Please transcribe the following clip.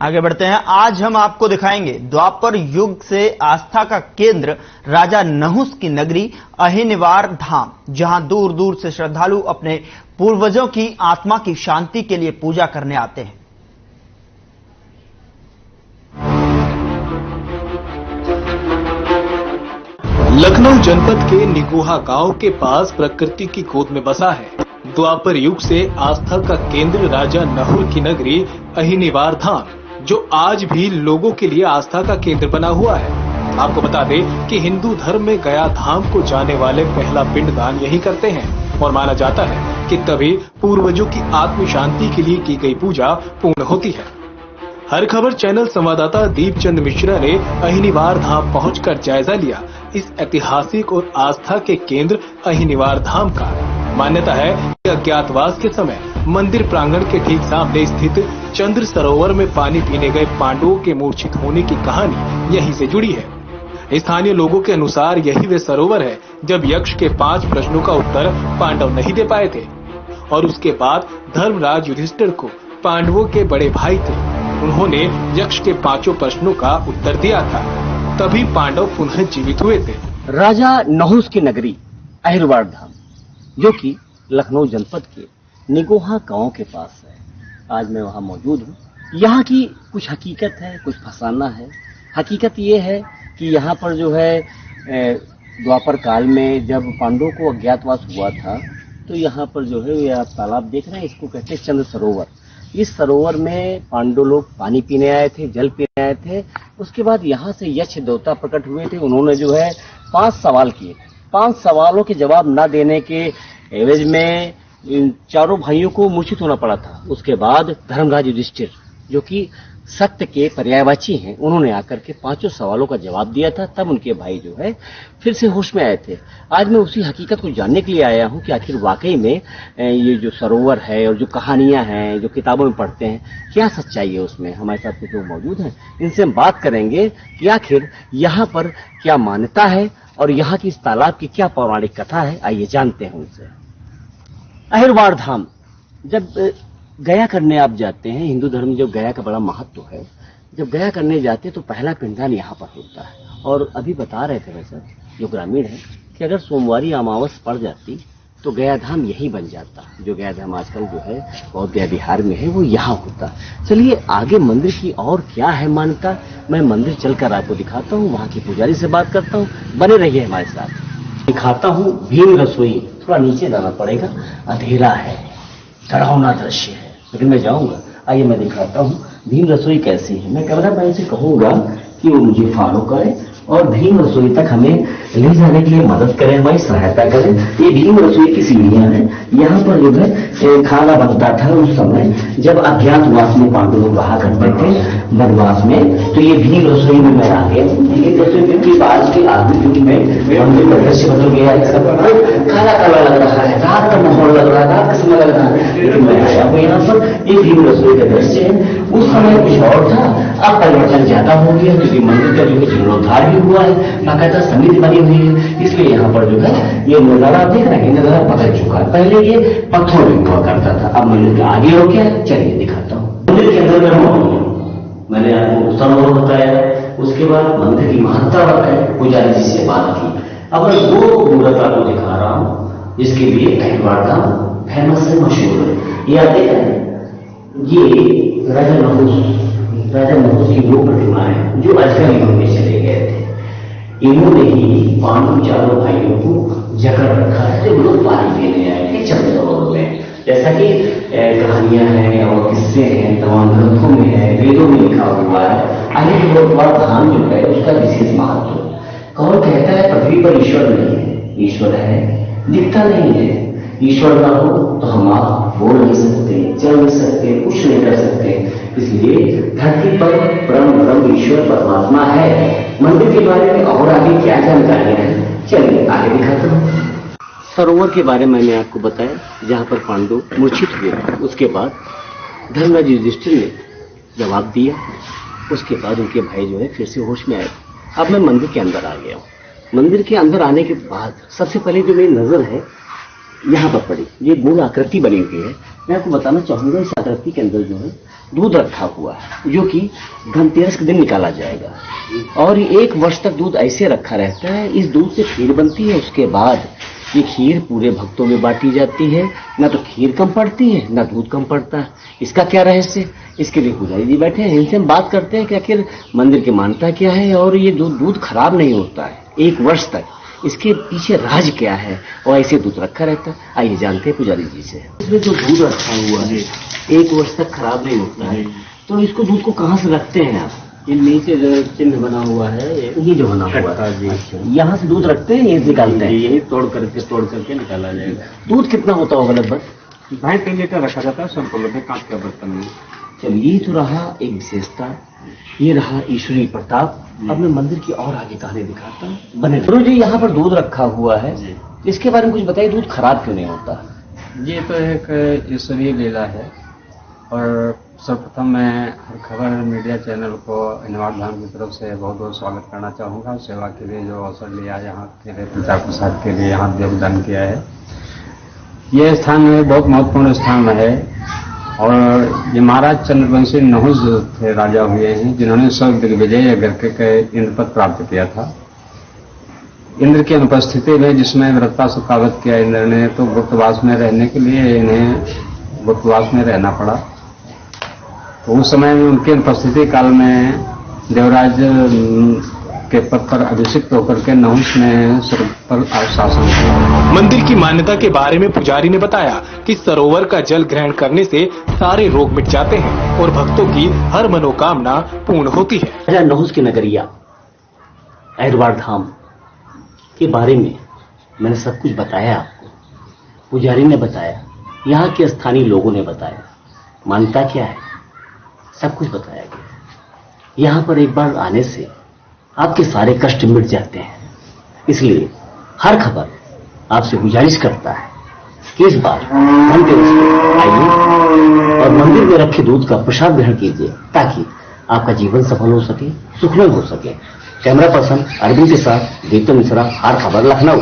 आगे बढ़ते हैं। आज हम आपको दिखाएंगे द्वापर युग से आस्था का केंद्र राजा नहुस की नगरी अहिनिवार धाम, जहां दूर दूर से श्रद्धालु अपने पूर्वजों की आत्मा की शांति के लिए पूजा करने आते हैं। लखनऊ जनपद के निगोहा गांव के पास प्रकृति की गोद में बसा है द्वापर युग से आस्था का केंद्र राजा नहुर की नगरी अहिनिवार धाम, जो आज भी लोगों के लिए आस्था का केंद्र बना हुआ है। आपको बता दें कि हिंदू धर्म में गया धाम को जाने वाले पहला पिंडदान यही करते हैं और माना जाता है कि तभी पूर्वजों की आत्म शांति के लिए की गई पूजा पूर्ण होती है। हर खबर चैनल संवाददाता दीपचंद मिश्रा ने अहिनिवार धाम पहुंचकर जायजा लिया इस ऐतिहासिक और आस्था के केंद्र अहिनिवार धाम का। मान्यता है कि अज्ञातवास के समय मंदिर प्रांगण के ठीक सामने स्थित चंद्र सरोवर में पानी पीने गए पांडवों के मूर्छित होने की कहानी यहीं से जुड़ी है। स्थानीय लोगों के अनुसार यही वे सरोवर है जब यक्ष के 5 प्रश्नों का उत्तर पांडव नहीं दे पाए थे और उसके बाद धर्मराज युधिष्ठिर को पांडवों के बड़े भाई थे, उन्होंने यक्ष के 5 प्रश्नों का उत्तर दिया था, तभी पांडव पुनः जीवित हुए थे। राजा नहुस की नगरी अहिनिवार धाम, जो कि लखनऊ जनपद के निगोहा गांव के पास है, आज मैं वहां मौजूद हूँ। यहाँ की कुछ हकीकत है, कुछ फसाना है। हकीकत ये है कि यहाँ पर जो है द्वापर काल में जब पांडवों को अज्ञातवास हुआ था, तो यहाँ पर जो है ये आप तालाब देख रहे हैं, इसको कहते हैं चंद्र सरोवर। इस सरोवर में पांडव लोग पानी पीने आए थे, जल पीने आए थे। उसके बाद यहाँ से यक्ष देवता प्रकट हुए थे, उन्होंने जो है 5 सवाल किए। 5 सवालों के जवाब न देने के एवज में इन चारों भाइयों को मूर्छित होना पड़ा था। उसके बाद धर्मराज युधिष्ठिर, जो कि सत्य के पर्यायवाची हैं, उन्होंने आकर के 5 सवालों का जवाब दिया था, तब उनके भाई जो है फिर से होश में आए थे। आज मैं उसी हकीकत को जानने के लिए आया हूं कि आखिर वाकई में ये जो सरोवर है और जो कहानियां हैं, जो किताबों में पढ़ते हैं, क्या सच्चाई है उसमें। हमारे साथ कुछ लोग मौजूद हैं, इनसे हम बात करेंगे कि आखिर यहाँ पर क्या मान्यता है और यहाँ की इस तालाब की क्या पौराणिक कथा है। आइए जानते हैं उनसे। अहिनिवार धाम, जब गया करने आप जाते हैं, हिंदू धर्म में जब गया का बड़ा महत्व है, जब गया करने जाते हैं तो पहला पिंडदान यहाँ पर होता है। और अभी बता रहे थे वैसे जो ग्रामीण है कि अगर सोमवारी अमावस पड़ जाती तो गया धाम यही बन जाता। जो गया धाम आजकल जो है बौद्ध गया बिहार में है, वो यहाँ होता। चलिए आगे मंदिर की और क्या है मान्यता, मैं मंदिर चलकर आपको दिखाता हूँ, वहाँ की पुजारी से बात करता हूँ। बने रहिए हमारे साथ। दिखाता हूँ भीम रसोई। थोड़ा नीचे जाना पड़ेगा, अंधेरा है, डरावना दृश्य है, लेकिन मैं जाऊंगा। आइए मैं दिखाता हूँ भीम रसोई कैसी है। मैं कैमरा मैन से कहूंगा कि वो मुझे फॉलो करे और भीम रसोई तक हमें ले जाने के लिए मदद करें, हमारी सहायता करें। ये भीम रसोई की सीढ़ियां हैं। यहाँ पर जो है खाना बनता था उस समय जब अज्ञातवास में पांडव लोग रहा करते थे वनवास में, तो ये भीम रसोई में मैं आ गया। भीम रसोई क्योंकि आज के आधुनिक युग में मंदिर का दृश्य बदल गया है, सब काला काला लग रहा है, रात का माहौल लग रहा है, रात का समय लग रहा है, लेकिन मैं आया हूँ यहाँ पर। ये भीम रसोई का दृश्य है। उस समय कुछ और था, अब परिवर्तन ज्यादा हो गया क्योंकि मंदिर का जो है जीर्णोद्धार भी हुआ है, बाकायदा समिति बनी हुई है, इसलिए यहाँ पर जो है ये नजारा देख रहे हैं, नजारा बदल चुका है। पहले ये पत्थरों में हुआ करता था, अब मंदिर के आगे हो गया। चलिए दिखाता हूँ। मंदिर के अंदर में मैंने आपको सरोवर बताया, उसके बाद मंदिर की महत्ता बताई, पुजारी जी से बात की। अब मैं 2 मूर्त आपको दिखा रहा हूँ जिसके लिए अहिनिवार धाम फेमस है, मशहूर है। ये आप देख रहे हैं, ये राजा नहुस की 2 प्रतिमाएं जो अजगर युग में चले गए थे। इन्होंने ही पांडव चारों भाइयों को जकड़ रखा है जब लोग पानी पीने आए थे चंद्र सरोवर में। जैसा कि कहानियां हैं और किस्से हैं, तमाम ग्रंथों में है, वेदों में लिखा हुआ है। अहिनिवार धाम जो है उसका विशेष महत्व। कौन कहता है पृथ्वी पर ईश्वर नहीं है? ईश्वर है, दिखता नहीं है। ईश्वर ना हो तो हम आप बोल नहीं सकते, चल नहीं सकते, कुछ नहीं कर सकते। इसलिए धरती पर ब्रह्म ईश्वर परमात्मा है। मंदिर के बारे में और आगे क्या जानकारियां हैं, चलिए आगे दिखाता हूँ। सरोवर के बारे में मैंने आपको बताया, जहाँ पर पांडव मूर्छित हुए। उसके बाद धर्मराज युधिष्ठिर ने जवाब दिया। उसके बाद उनके भाई जो है फिर से होश में आए। अब मैं मंदिर के अंदर आ गया हूँ। मंदिर के अंदर आने के बाद सबसे पहले जो मेरी नजर है यहाँ पर पड़ी, ये गोल आकृति बनी हुई है। मैं आपको बताना चाहूंगा, इस आकृति के अंदर जो है दूध रखा हुआ है, जो कि धनतेरस के दिन निकाला जाएगा और एक वर्ष तक दूध ऐसे रखा रहता है। इस दूध से खीर बनती है। उसके बाद ये खीर पूरे भक्तों में बांटी जाती है। ना तो खीर कम पड़ती है, ना दूध कम पड़ता है। इसका क्या रहस्य, इसके लिए पुजारी जी बैठे हैं, इनसे हम बात करते हैं कि आखिर मंदिर की मान्यता क्या है और ये दूध खराब नहीं होता है एक वर्ष तक, इसके पीछे राज क्या है और ऐसे दूध रखा रहता है। आइए जानते हैं पुजारी जी से। इसमें जो दूध रखा हुआ है एक वर्ष तक खराब नहीं होता है, तो इसको दूध को कहाँ से रखते हैं आप? ये नीचे जो चिन्ह बना हुआ है, ये जो बना हुआ है जी, यहाँ से दूध रखते हैं, ये निकालते हैं, यही तोड़ करके निकाला जाएगा। दूध कितना होता होगा लगभग? 2.5 लीटर रखा जाता है संपूर्ण में, कांच का बर्तन में। चलिए, तो रहा एक विशेषता, ये रहा ईश्वरीय प्रताप। अब मैं मंदिर की और आगे कहानी दिखाता हूँ, बने गुरु जी। यहाँ पर दूध रखा हुआ है, इसके बारे में कुछ बताइए, दूध खराब क्यों नहीं होता? ये तो एक ईश्वरीय लीला है। और सर्वप्रथम मैं हर खबर मीडिया चैनल को अहिनवार धाम की तरफ से बहुत बहुत स्वागत करना चाहूँगा। सेवा के लिए जो अवसर लिया, यहाँ के लिए प्रचार प्रसार के लिए यहाँ योगदान किया है। ये स्थान बहुत महत्वपूर्ण स्थान है और ये महाराज चंद्रवंशी नहुस थे, राजा हुए हैं, जिन्होंने स्वर्ग दिग्विजय करके इंद्र पद प्राप्त किया था। इंद्र की अनुपस्थिति में जिसमें व्रतता सत्तावत किया इंद्र ने, तो गुप्तवास में रहने के लिए इन्हें गुप्तवास में रहना पड़ा। तो उस समय में उनकी अनुपस्थिति काल में देवराज के पद पर अभिषिक्त होकर के नहुस ने स्वर्ग पर शासन किया। मंदिर की मान्यता के बारे में पुजारी ने बताया कि सरोवर का जल ग्रहण करने से सारे रोग मिट जाते हैं और भक्तों की हर मनोकामना पूर्ण होती है। राजा नहुस की नगरिया अहिरवार धाम के बारे में मैंने सब कुछ बताया आपको, पुजारी ने बताया, यहाँ के स्थानीय लोगों ने बताया, मान्यता क्या है सब कुछ बताया गया। यहाँ पर एक बार आने से आपके सारे कष्ट मिट जाते हैं। इसलिए हर खबर आपसे गुजारिश करता है कि इस बार धनतेरस को आइए और मंदिर में रखे दूध का प्रसाद ग्रहण कीजिए, ताकि आपका जीवन सफल हो सके, सुखमय हो सके। कैमरा पर्सन अरविंद के साथ गीतम मिश्रा, हर खबर लखनऊ।